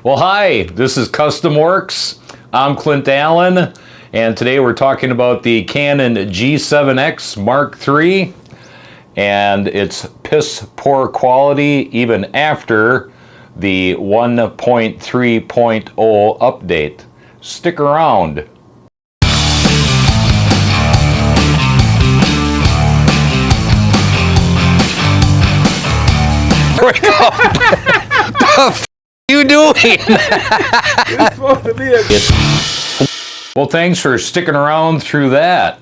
Well, hi, this is Custom Works. I'm Clint Allen, and today we're talking about the Canon G7X Mark III, and its piss poor quality even after the 1.3.0 update. Stick around. You doing? It's supposed to be Well, thanks for sticking around through that.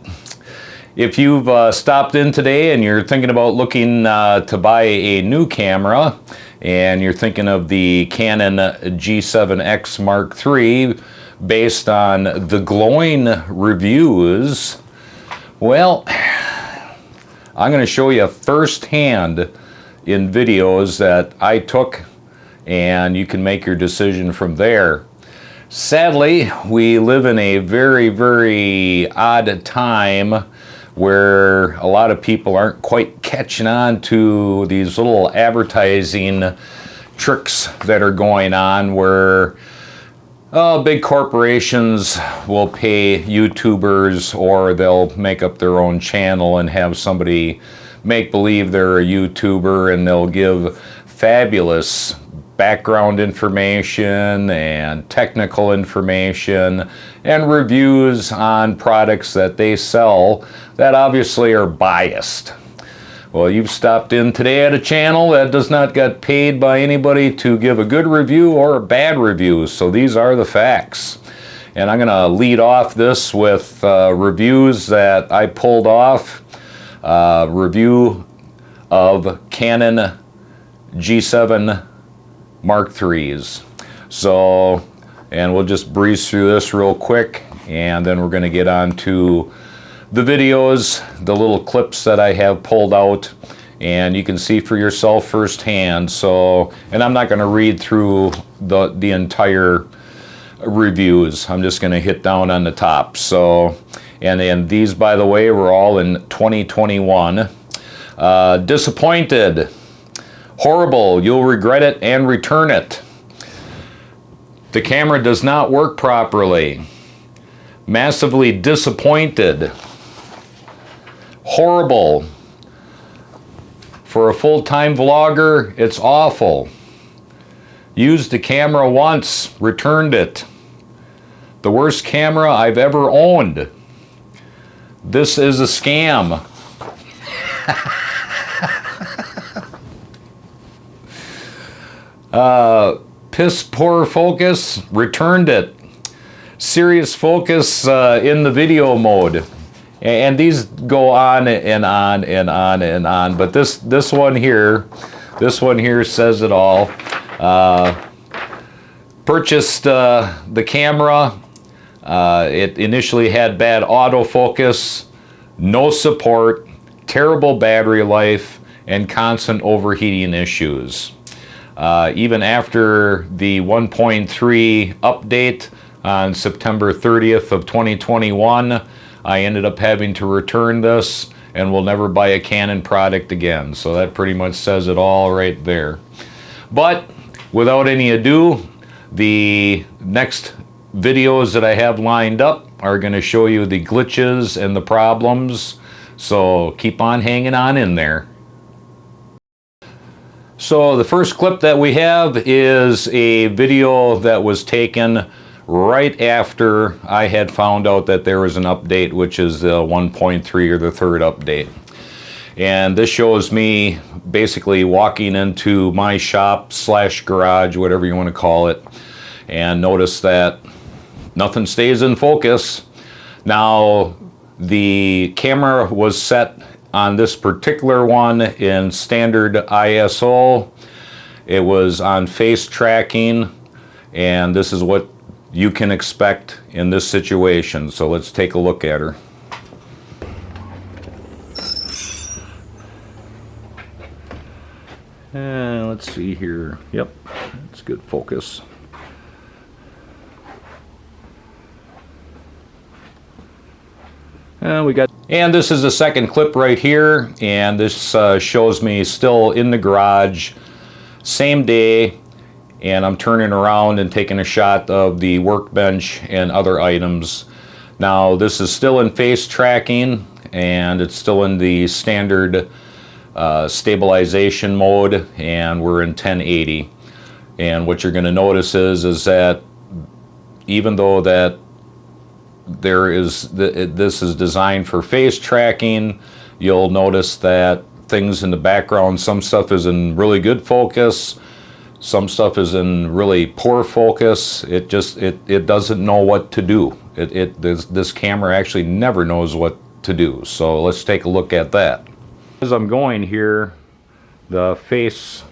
If you've stopped in today and you're thinking about looking to buy a new camera, and you're thinking of the Canon G7X Mark III based on the glowing reviews, well, I'm going to show you firsthand in videos that I took, and you can make your decision from there. Sadly, we live in a very, very odd time where a lot of people aren't quite catching on to these little advertising tricks that are going on where big corporations will pay YouTubers, or they'll make up their own channel and have somebody make believe they're a YouTuber, and they'll give fabulous background information and technical information and reviews on products that they sell that obviously are biased. Well, you've stopped in today at a channel that does not get paid by anybody to give a good review or a bad review, so these are the facts. And I'm going to lead off this with reviews that I pulled off. Review of Canon G7 Mark IIIs. So, and we'll just breeze through this real quick, and then we're going to get on to the videos, the little clips that I have pulled out, and you can see for yourself firsthand. So, and I'm not going to read through the entire reviews. I'm just going to hit down on the top. So, and these, by the way, were all in 2021. Disappointed. Horrible, you'll regret it and return it. The camera does not work properly. Massively disappointed. Horrible. For a full-time vlogger, it's awful. Used the camera once, returned it. The worst camera I've ever owned. This is a scam. Piss poor focus, returned it. Serious focus in the video mode. And these go on and on and on and on, but this one here says it all. Purchased the camera. It initially had bad autofocus, no support, terrible battery life, and constant overheating issues. Even after the 1.3 update on September 30th of 2021, I ended up having to return this and will never buy a Canon product again. So that pretty much says it all right there. But without any ado, the next videos that I have lined up are going to show you the glitches and the problems. So keep on hanging on in there. So the first clip that we have is a video that was taken right after I had found out that there was an update, which is the 1.3 or the third update. And this shows me basically walking into my shop / garage, whatever you want to call it, and notice that nothing stays in focus. Now, the camera was set on this particular one in standard ISO. It was on face tracking, and this is what you can expect in this situation. So let's take a look at her. Let's see here. Yep, it's good focus. And this is the second clip right here, and this shows me still in the garage, same day, and I'm turning around and taking a shot of the workbench and other items. Now this is still in face tracking, and it's still in the standard stabilization mode, and we're in 1080. And what you're going to notice is that even though that this is designed for face tracking, you'll notice that things in the background, some stuff is in really good focus, some stuff is in really poor focus. It doesn't know what to do. This camera actually never knows what to do. So let's take a look at that. As I'm going here, the face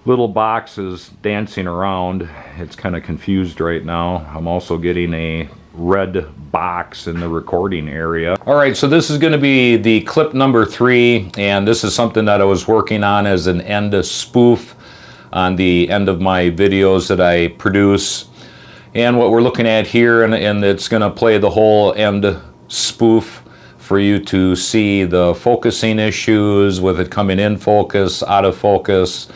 little box is dancing around. It's kind of confused right now. I'm also getting a red box in the recording area. Alright, so this is going to be the clip number 3, and this is something that I was working on as an end spoof on the end of my videos that I produce. And what we're looking at here, and it's going to play the whole end spoof for you to see the focusing issues with it coming in focus, out of focus,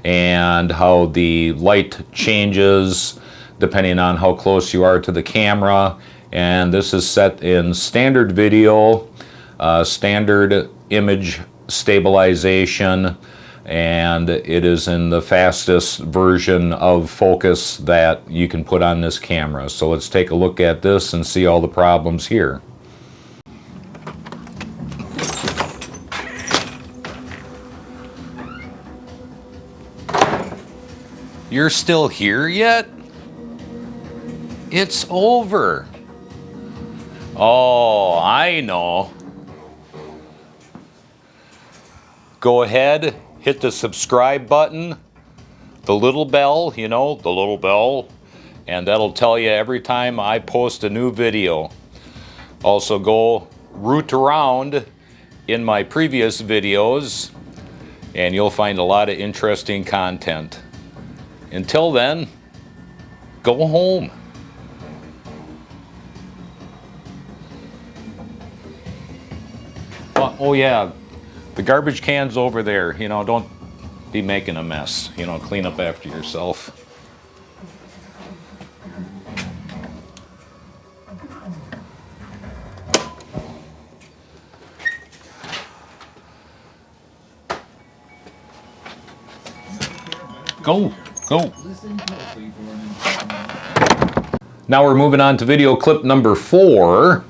and how the light changes depending on how close you are to the camera. And this is set in standard video, standard image stabilization, and it is in the fastest version of focus that you can put on this camera. So let's take a look at this and see all the problems here. You're still here yet? It's over. Oh, I know. Go ahead, hit the subscribe button, the little bell, you know, the little bell, and that'll tell you every time I post a new video. Also go root around in my previous videos, and you'll find a lot of interesting content. Until then, go home. Oh yeah, the garbage can's over there. You know, don't be making a mess. You know, clean up after yourself. Go. Now we're moving on to video clip number 4,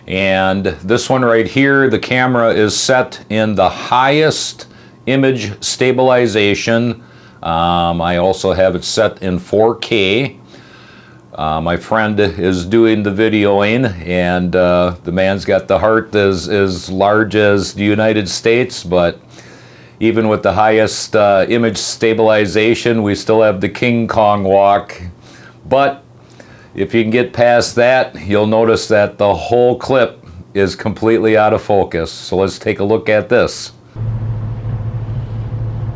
and this one right here, the camera is set in the highest image stabilization. I also have it set in 4K. My friend is doing the videoing, and the man's got the heart as large as the United States, but even with the highest image stabilization, we still have the King Kong walk. But if you can get past that, you'll notice that the whole clip is completely out of focus. So let's take a look at this.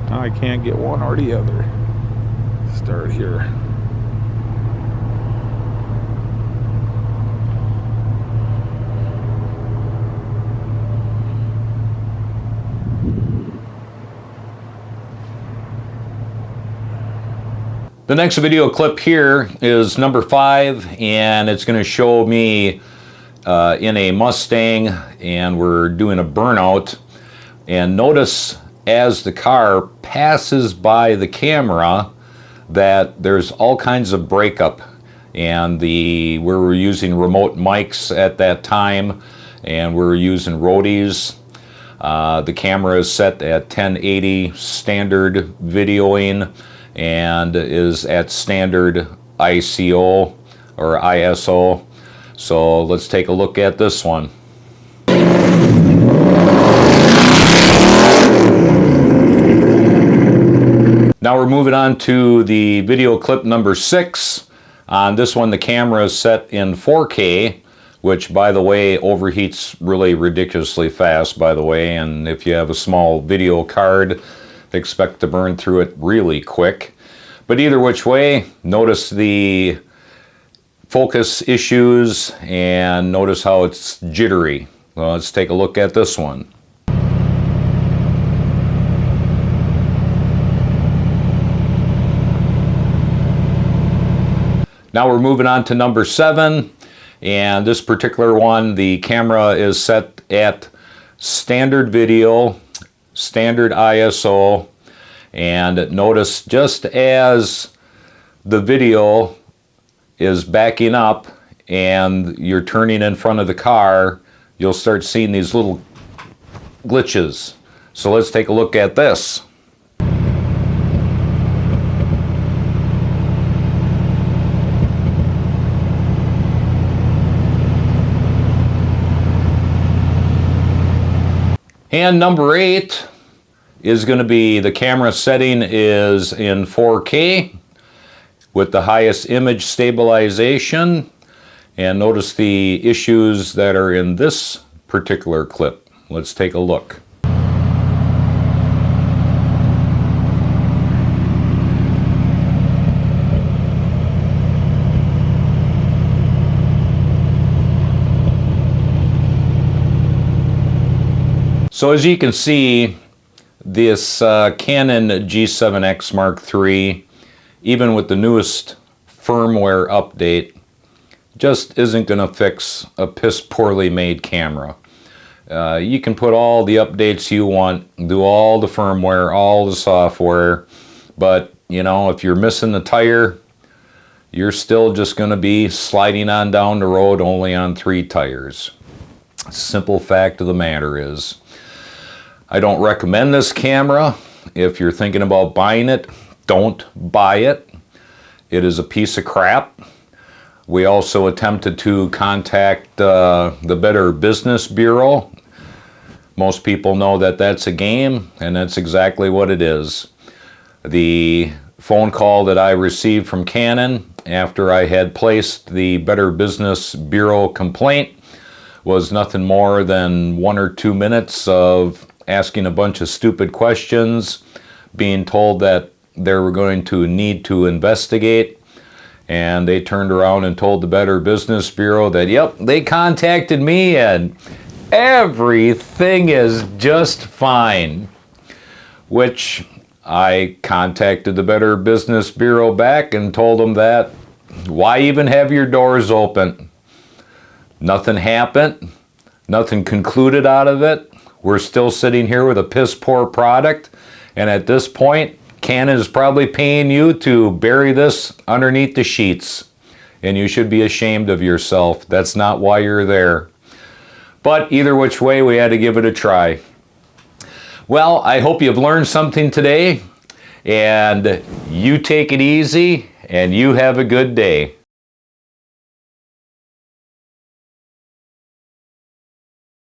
I can't get one or the other. Start here. The next video clip here is number 5, and it's going to show me in a Mustang, and we're doing a burnout. And notice as the car passes by the camera that there's all kinds of breakup. And we were using remote mics at that time, and we were using roadies. The camera is set at 1080 standard videoing, and is at standard ICO or ISO. So let's take a look at this one. Now we're moving on to the video clip number 6. On this one, the camera is set in 4K, which, by the way, overheats really ridiculously fast, by the way, and if you have a small video card, expect to burn through it really quick. But either which way, notice the focus issues and notice how it's jittery. Well, let's take a look at this one. Now we're moving on to number 7, and this particular one, the camera is set at standard video, standard ISO, and notice just as the video is backing up and you're turning in front of the car, you'll start seeing these little glitches. So let's take a look at this. And number 8 is going to be the camera setting is in 4K with the highest image stabilization. And notice the issues that are in this particular clip. Let's take a look. So as you can see, this Canon G7X Mark III, even with the newest firmware update, just isn't going to fix a piss poorly made camera. You can put all the updates you want, do all the firmware, all the software, but you know, if you're missing the tire, you're still just going to be sliding on down the road only on 3 tires. Simple fact of the matter is, I don't recommend this camera. If you're thinking about buying it, don't buy it. It is a piece of crap. We also attempted to contact the Better Business Bureau. Most people know that that's a game, and that's exactly what it is. The phone call that I received from Canon after I had placed the Better Business Bureau complaint was nothing more than 1 or 2 minutes of asking a bunch of stupid questions, being told that they were going to need to investigate, and they turned around and told the Better Business Bureau that, yep, they contacted me and everything is just fine. Which I contacted the Better Business Bureau back and told them that, why even have your doors open? Nothing happened, nothing concluded out of it. We're still sitting here with a piss poor product, and at this point, Canon is probably paying you to bury this underneath the sheets, and you should be ashamed of yourself. That's not why you're there. But either which way, we had to give it a try. Well, I hope you've learned something today, and you take it easy, and you have a good day.